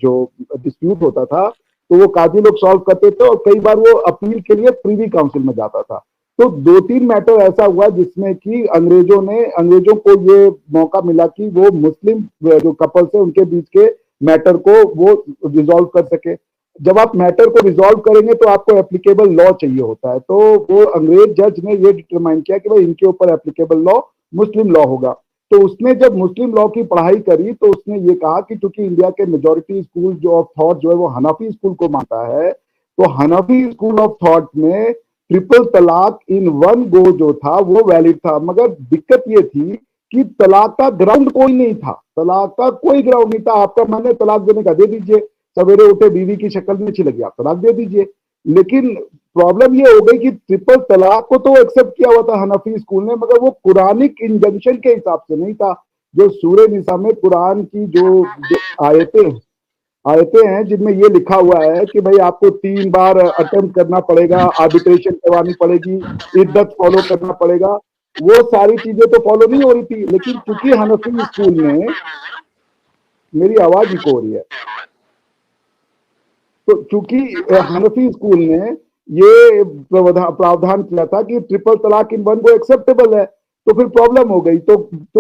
जो डिस्प्यूट होता था तो वो काजी लोग सॉल्व करते थे, और कई बार वो अपील के लिए प्रीवी काउंसिल में जाता था। तो 2-3 मैटर ऐसा हुआ जिसमें कि अंग्रेजों को ये मौका मिला कि वो मुस्लिम जो कपल्स है उनके बीच के मैटर को वो रिजॉल्व कर सके। जब आप मैटर को रिजॉल्व करेंगे तो आपको एप्लीकेबल लॉ चाहिए होता है, तो वो अंग्रेज जज ने ये डिटरमाइन किया कि भाई इनके ऊपर एप्लीकेबल लॉ मुस्लिम लॉ होगा। तो उसने जब मुस्लिम लॉ की पढ़ाई करी तो उसने ये कहा कि क्योंकि इंडिया के मेजॉरिटी स्कूल जो ऑफ थॉट जो है वो हनफी स्कूल को मानता है, तो हनफी स्कूल ऑफ थॉट में ट्रिपल तलाक इन वन गो जो था वो वैलिड था। मगर दिक्कत ये थी कि तलाक का ग्राउंड कोई नहीं था, तलाक का कोई ग्राउंड नहीं था। आपका मन है तलाक देने का, दे दीजिए, सवेरे उठे बीवी की शक्ल में अच्छी लगी आप तलाक दे दीजिए। लेकिन प्रॉब्लम ये हो गई कि ट्रिपल तलाक को तो एक्सेप्ट किया हुआ था हनफी स्कूल ने, मगर वो कुरानिक इंजंक्शन के हिसाब से नहीं था। जो सूरह निसा में कुरान की जो आयतें हैं जिनमें ये लिखा हुआ है कि भाई आपको 3 बार अटेम्प्ट करना पड़ेगा, आर्बिट्रेशन करवानी पड़ेगी, इद्दत फॉलो करना पड़ेगा, वो सारी चीजें तो फॉलो नहीं हो रही थी। लेकिन चूंकि हनफी स्कूल ने, मेरी आवाज इको हो रही है, तो चूंकि हनफी स्कूल ने ये प्रावधान किया था कि ट्रिपल तलाक इन वन को एक्सेप्टेबल है, तो फिर प्रॉब्लम हो गई। तो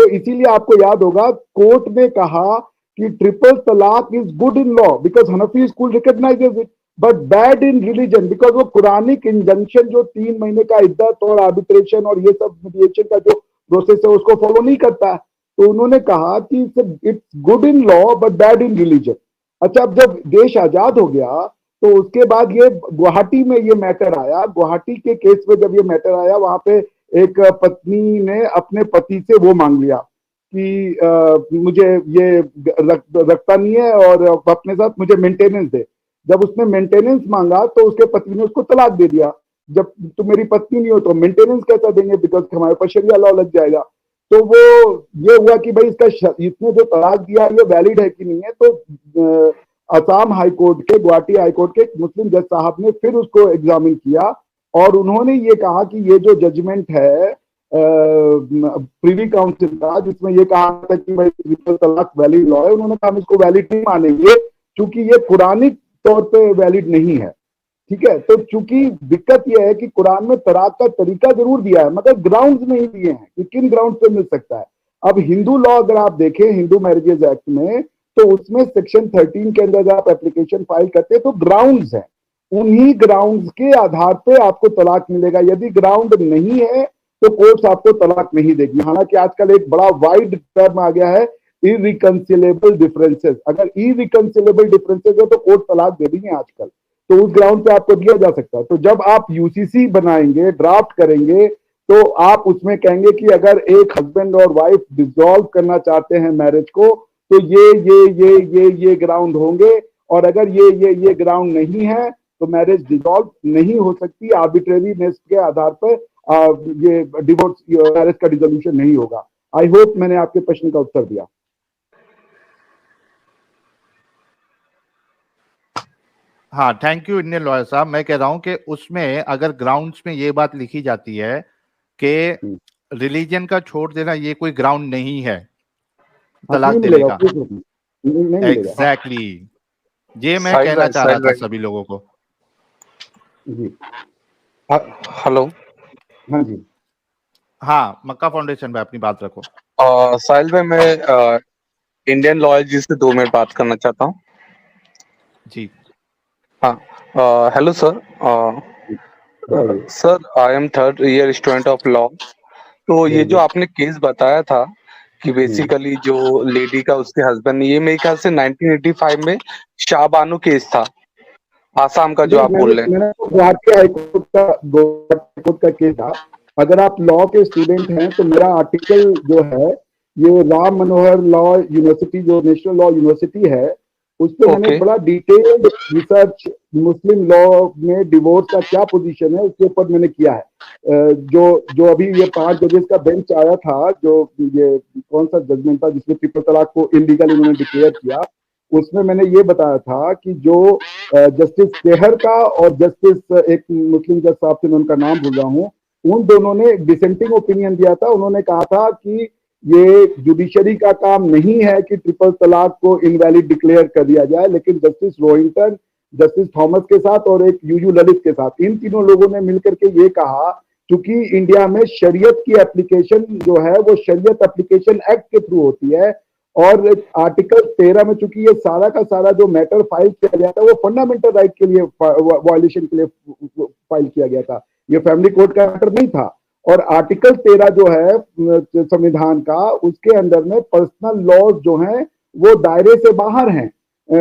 इसीलिए आपको याद होगा कोर्ट ने कहा कि ट्रिपल तलाक is good in law because Hanafi school recognises it, but bad in religion because वो कुरानिक इंजंक्शन जो 3 महीने का इद्दत और आर्बिट्रेशन और ये सब मीडिएशन का जो प्रोसेस है उसको फॉलो नहीं करता है। तो उन्होंने कहा कि it's good in law but bad in religion. अच्छा, अब जब देश आजाद हो गया तो उसके बाद ये गुवाहाटी में ये मैटर आया। गुवाहाटी के केस में जब ये मैटर आया, वहां पे एक पत्नी ने अपने पति से वो मांग लिया कि मुझे ये रखता नहीं है और अपने साथ मुझे मेंटेनेंस दे। जब उसने मेंटेनेंस मांगा तो उसके पति ने उसको तलाक दे दिया। जब तुम मेरी पत्नी नहीं हो तो मेंटेनेंस कैसा देंगे, बिकॉज हमारे पास शरिया लॉ लग जाएगा। तो वो ये हुआ कि भाई इसने जो तलाक दिया ये वैलिड है कि नहीं है। तो असम हाई कोर्ट के, गुवाहाटी हाई कोर्ट के मुस्लिम जज साहब ने फिर उसको एग्जामिन किया और उन्होंने ये कहा कि ये जो जजमेंट है प्रीवी काउंसिल का, जिसमें ये कहा था कि भाई ट्रिपल तलाक वैलिड लॉ है, उन्होंने कहा हम इसको वैलिड नहीं मानेंगे क्योंकि ये कुरानिक तौर पे वैलिड नहीं है। ठीक है, तो चूंकि दिक्कत यह है कि कुरान में तलाक का तरीका जरूर दिया है मगर ग्राउंड्स नहीं दिए हैं कि किन ग्राउंड पे मिल सकता है। अब हिंदू लॉ अगर आप देखें, हिंदू मैरिजेज एक्ट में, तो उसमें सेक्शन 13 के अंदर जब आप एप्लीकेशन फाइल करते हैं तो ग्राउंड्स हैं, उन्हीं ग्राउंड्स के आधार पे आपको तलाक मिलेगा। यदि ग्राउंड नहीं है तो कोर्ट्स आपको तलाक नहीं देगी। हालांकि आजकल एक बड़ा वाइड टर्म आ गया है, इरिकंसिलेबल डिफरेंसेस। अगर इरिकंसिलेबल डिफरेंसेस है तो कोर्ट तलाक दे देंगे आजकल, तो उस ग्राउंड पे आपको दिया जा सकता है। तो जब आप यूसीसी बनाएंगे, ड्राफ्ट करेंगे, तो आप उसमें कहेंगे कि अगर एक हस्बैंड और वाइफ डिसॉल्व करना चाहते हैं मैरिज को, तो ये ग्राउंड होंगे, और अगर ये ग्राउंड नहीं है तो मैरिज डिसॉल्व नहीं हो सकती। आर्बिट्रेरीनेस के आधार पर ये डिवोर्स मैरिज का डिसोल्यूशन नहीं होगा। आई होप मैंने आपके प्रश्न का उत्तर दिया। हाँ, थैंक यू इंडियन लॉयर साहब। मैं कह रहा हूं कि उसमें अगर ग्राउंड्स में ये बात लिखी जाती है कि रिलीजन का छोड़ देना ये कोई ग्राउंड नहीं है तलाक देने का। एग्जैक्टली, ये मैं कहना चाह रहा था सभी लोगों को। जी हेलो। हाँ जी, हाँ, मक्का फाउंडेशन में अपनी बात रखो। साहिल भाई, मैं इंडियन लॉयर जी से 2 मिनट बात करना चाहता हूँ। जी हाँ, hello sir. Sir, I am 3rd year student of law. तो ये जो आपने केस बताया था कि बेसिकली जो लेडी का उसके हस्बैंड, ये मेरे ख्याल से 1985 में शाहबानो केस था, आसाम का जो आप बोल रहे हैं। गुवाहाटी हाईकोर्ट का केस था। अगर आप लॉ के स्टूडेंट हैं तो मेरा आर्टिकल जो है, ये राम मनोहर लॉ यूनिवर्सिटी, जो नेशनल लॉ यूनिवर्सिटी है, उस पर मैंने बड़ा डिटेल्ड रिसर्च मुस्लिम लॉ में डिवोर्स का क्या पोजीशन है उसके ऊपर मैंने किया है। जो अभी ये 5 जजेस का बेंच आया था, जो ये कौन सा जजमेंट था जिसमें ट्रिपल तलाक को इलीगल उन्होंने डिक्लेयर किया, उसमें मैंने ये बताया था कि जो जस्टिस केहर का और जस्टिस एक मुस्लिम जज साहब थे, मैं उनका नाम भूल रहा हूँ, उन दोनों ने डिसेंटिंग ओपिनियन दिया था। उन्होंने कहा था कि ये जुडिशरी का काम नहीं है कि ट्रिपल तलाक को इनवैलिड डिक्लेयर कर दिया जाए, लेकिन जस्टिस रोहिंटन, जस्टिस थॉमस के साथ और एक यूयू ललित के साथ, इन तीनों लोगों ने मिलकर के ये कहा, क्योंकि इंडिया में शरीयत की एप्लीकेशन जो है वो शरीयत एप्लीकेशन एक्ट के थ्रू होती है, और आर्टिकल 13 में चूंकि ये सारा का सारा जो मैटर फाइल किया गया था वो फंडामेंटल राइट के लिए वायलेशन के लिए फाइल किया गया था, ये फैमिली कोर्ट का मैटर नहीं था। और आर्टिकल 13 जो है संविधान का, उसके अंदर में पर्सनल लॉज जो हैं वो दायरे से बाहर हैं।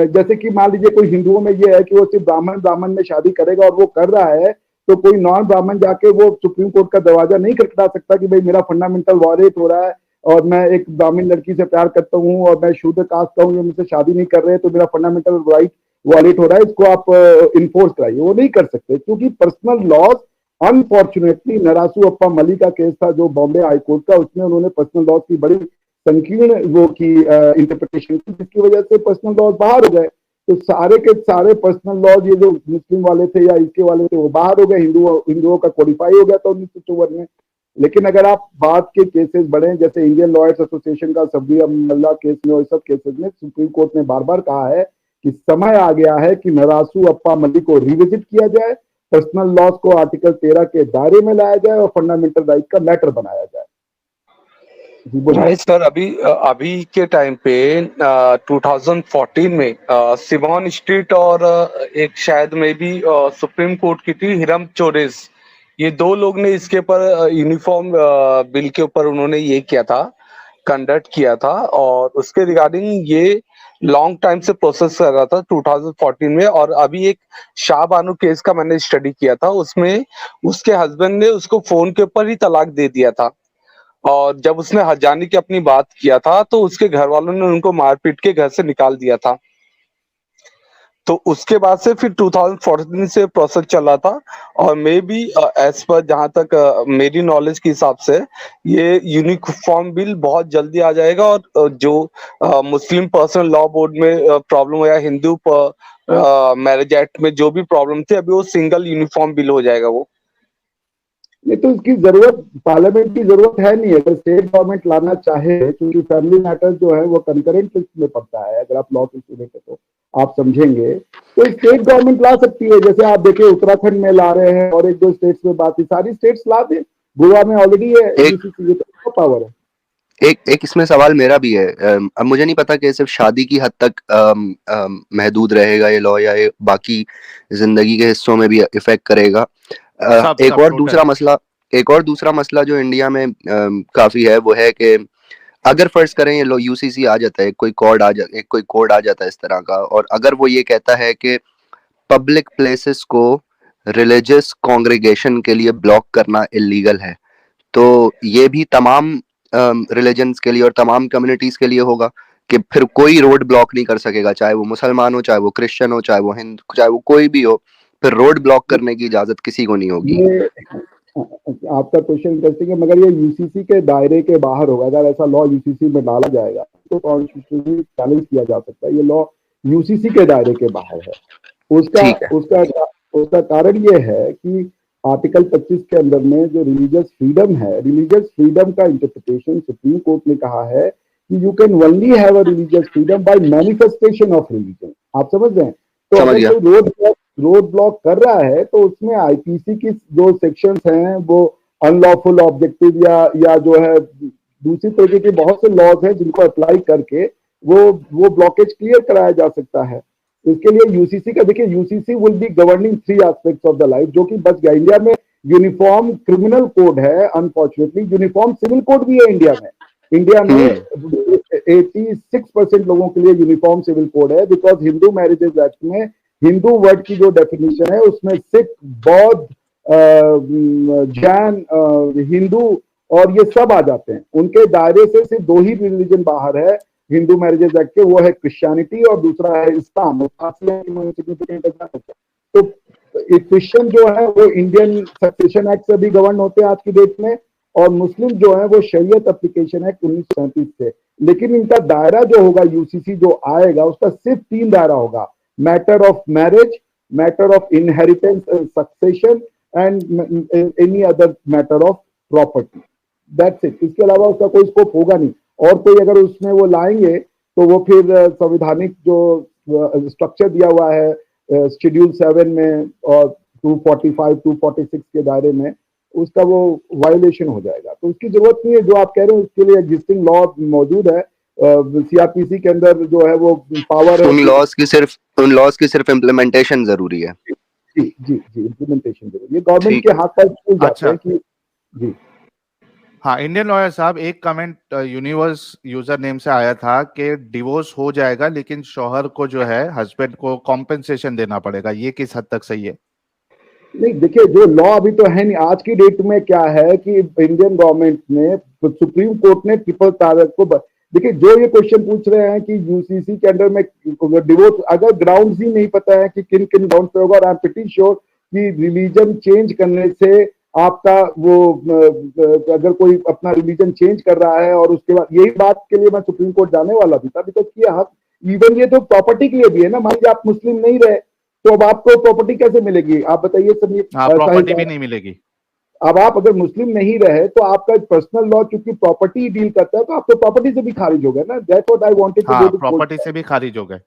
जैसे कि मान लीजिए कोई हिंदुओं में ये है कि वो सिर्फ ब्राह्मण में शादी करेगा और वो कर रहा है, तो कोई नॉन ब्राह्मण जाके वो सुप्रीम कोर्ट का दरवाजा नहीं खटखटा सकता कि भाई मेरा फंडामेंटल वायलेट हो रहा है और मैं एक ब्राह्मण लड़की से प्यार करता हूँ और मैं शुद्ध कास्ट का हूँ, ये मुझसे शादी नहीं कर रहे, तो मेरा फंडामेंटल राइट वायलेट हो रहा है, इसको आप इन्फोर्स कराइए। वो नहीं कर सकते, क्योंकि पर्सनल लॉज, अनफॉर्चुनेटली नरासू अप्पा मली का केस था जो बॉम्बे हाईकोर्ट का, उसमें उन्होंने पर्सनल लॉज की बड़ी संकीर्ण वो की इंटरप्रिटेशन की, जिसकी वजह से पर्सनल लॉज बाहर हो गए। तो सारे के सारे पर्सनल लॉज ये जो मुस्लिम वाले थे या इसके वाले थे वो बाहर हो गए, हिंदुओं का कोडिफाई हो गया था 1954 में। लेकिन अगर आप बात के केसेस बढ़े, जैसे इंडियन लॉयर्स एसोसिएशन का सबरी अमल्ला केस में और सब केसेस में सुप्रीम कोर्ट ने बार बार कहा है कि समय आ गया है कि नरासू अप्पा मली को रिविजिट किया जाए, पर्सनल लॉज को आर्टिकल 13 के दायरे में लाया जाए और फंडामेंटल राइट का मैटर बनाया जाए। राइट सर, अभी के टाइम पे 2014 में सिमोन स्ट्रीट और एक शायद में भी सुप्रीम कोर्ट की थी हिरम चोरेस, ये 2 लोग ने इसके ऊपर यूनिफॉर्म बिल के ऊपर उन्होंने ये किया था, कंडक्ट किया था, और उसके रिगार्डिंग ये लॉन्ग टाइम से प्रोसेस कर रहा था 2014 में। और अभी एक शाहबानो केस का मैंने स्टडी किया था, उसमें उसके हस्बैंड ने उसको फोन के ऊपर ही तलाक दे दिया था, और जब उसने हजानी की अपनी बात किया था तो उसके घर वालों ने उनको मारपीट के घर से निकाल दिया था। तो उसके बाद से फिर 2014 से प्रोसेस चला था, और मे बी एज पर जहां तक मेरी नॉलेज के हिसाब से ये यूनिफॉर्म बिल बहुत जल्दी आ जाएगा, और जो मुस्लिम पर्सनल लॉ बोर्ड में प्रॉब्लम हो या हिंदू मैरिज एक्ट में जो भी प्रॉब्लम थी, अभी वो सिंगल यूनिफॉर्म बिल हो जाएगा वो। ये तो इसकी जरूरत, पार्लियामेंट की जरूरत है नहीं, अगर स्टेट गवर्नमेंट लाना चाहे, क्योंकि फैमिली मैटर जो है वो कंकरेंट लिस्ट में पड़ता है। अगर आप लॉ के स्टूडेंट है तो आप समझेंगे, तो स्टेट गवर्नमेंट ला सकती है। जैसे आप देखिए उत्तराखंड में ला रहे हैं और 1-2 स्टेट्स में बात है, सारी स्टेट्स ला दे, गोवा में ऑलरेडी है, ये तो पावर है। एक इसमें सवाल मेरा भी है। अब मुझे नहीं पता कि सिर्फ शादी की हद तक महदूद रहेगा ये लॉ, या ये बाकी जिंदगी के हिस्सों में भी इफेक्ट करेगा। एक और दूसरा मसला जो इंडिया में काफी है वो है कि अगर फर्ज करें ये लो यूसीसी आ जाता है, कोई कोड आ जाता है इस तरह का, और अगर वो ये कहता है कि पब्लिक प्लेसेस को रिलीजियस कांग्रेगेशन के लिए ब्लॉक करना इलीगल है, तो ये भी तमाम रिलीजन्स के लिए और तमाम कम्युनिटीज के लिए होगा कि फिर कोई रोड ब्लॉक नहीं कर सकेगा, चाहे वो मुसलमान हो, चाहे वो क्रिश्चियन हो, चाहे वो हिंदू, चाहे वो कोई भी हो, फिर रोड ब्लॉक करने की इजाजत किसी को नहीं होगी। ये आपका क्वेश्चन इंटरेस्टिंग है, मगर ये यूसीसी के दायरे के बाहर होगा। अगर ऐसा लॉ यूसीसी में डाला जाएगा तो कॉन्स्टिट्यूशनली चैलेंज किया जा सकता है। ये लॉ यूसीसी के दायरे के बाहर है। उसका कारण ये है कि आर्टिकल 25 के अंदर में जो रिलीजियस फ्रीडम का इंटरप्रिटेशन सुप्रीम कोर्ट ने कहा है कि you can only have a religious freedom bye manifestation of religion. आप समझ रहे हैं? तो अगर कोई रोड ब्लॉक कर रहा है तो उसमें आईपीसी की जो सेक्शंस हैं वो अनलॉफुल ऑब्जेक्टिव या जो है दूसरी तरीके के बहुत से लॉज हैं जिनको अप्लाई करके वो ब्लॉकेज क्लियर कराया जा सकता है। इसके लिए यूसीसी का देखिए, UCC will be governing 3 aspects of the life, जो कि बच गया। इंडिया में यूनिफॉर्म क्रिमिनल कोड है, अनफॉर्चुनेटली यूनिफॉर्म सिविल कोड भी है इंडिया में 86% लोगों के लिए यूनिफॉर्म सिविल कोड है, बिकॉज हिंदू मैरिजेज एक्ट में हिंदू वर्ड की जो डेफिनेशन है उसमें सिख, बौद्ध, जैन, हिंदू और ये सब आ जाते हैं। उनके दायरे से सिर्फ 2 ही रिलीजन बाहर है हिंदू मैरिजेज एक्ट के, वो है क्रिश्चियनिटी और दूसरा है इस्लाम। तो क्रिश्चियन जो है वो इंडियन सक्सेशन एक्ट से भी गवर्न होते हैं आज की डेट में, और मुस्लिम जो है वो शरीयत एप्लीकेशन एक्ट 1937 से। लेकिन इनका दायरा जो होगा यूसीसी जो आएगा उसका सिर्फ 3 दायरा होगा: matter of marriage, matter of inheritance and succession and any other matter of property. That's it. इसके अलावा उसका कोई स्कोप होगा नहीं। और कोई अगर उसमें वो लाएंगे तो वो फिर संवैधानिक जो स्ट्रक्चर दिया हुआ है शेड्यूल 7 में और 245, 246 के दायरे में, उसका वो वायलेशन हो जाएगा। तो उसकी जरूरत नहीं है जो आप कह रहे हो, उसके लिए एग्जिस्टिंग लॉ मौजूद है। सीआरपीसी के अंदर जो है वो पावर है, उन लॉज की सिर्फ इम्प्लीमेंटेशन जरूरी है। जी इम्प्लीमेंटेशन जरूरी है। गवर्नमेंट के हाथ पर स्कूल जाते हैं कि जी। हाँ, इंडियन लॉयर साहब, एक कमेंट यूनिवर्स यूजर नेम से आया था कि डिवोर्स हो जाएगा लेकिन शौहर को जो है हस्बैंड को कॉम्पेंसेशन देना पड़ेगा, ये किस हद तक सही है? नहीं, देखिए जो लॉ अभी तो है नहीं। आज की डेट में क्या है कि इंडियन गवर्नमेंट ने, सुप्रीम कोर्ट ने ट्रिपल तलाक को देखिए, जो ये क्वेश्चन पूछ रहे हैं कि यूसीसी के अंडर में डिवोर्स, अगर ग्राउंड्स ही नहीं पता है कि किन किन ग्राउंड पे होगा, और आई एम प्रीटी श्योर कि रिलीजन चेंज करने से आपका वो अगर कोई अपना रिलीजन चेंज कर रहा है और उसके बाद, यही बात के लिए मैं सुप्रीम कोर्ट जाने वाला भी था, बिकॉज ये हक इवन ये तो प्रॉपर्टी के लिए भी है ना। मान लीजिए आप मुस्लिम नहीं रहे तो अब आपको प्रॉपर्टी कैसे मिलेगी? आप बताइए सर। प्रॉपर्टी भी नहीं मिलेगी। अब आप अगर मुस्लिम नहीं रहे तो आपका पर्सनल लॉ चूंकि प्रॉपर्टी डील करता है तो आपको प्रॉपर्टी से भी खारिज हो गया ना। That's what I wanted to do. Property से भी खारिज हो गए।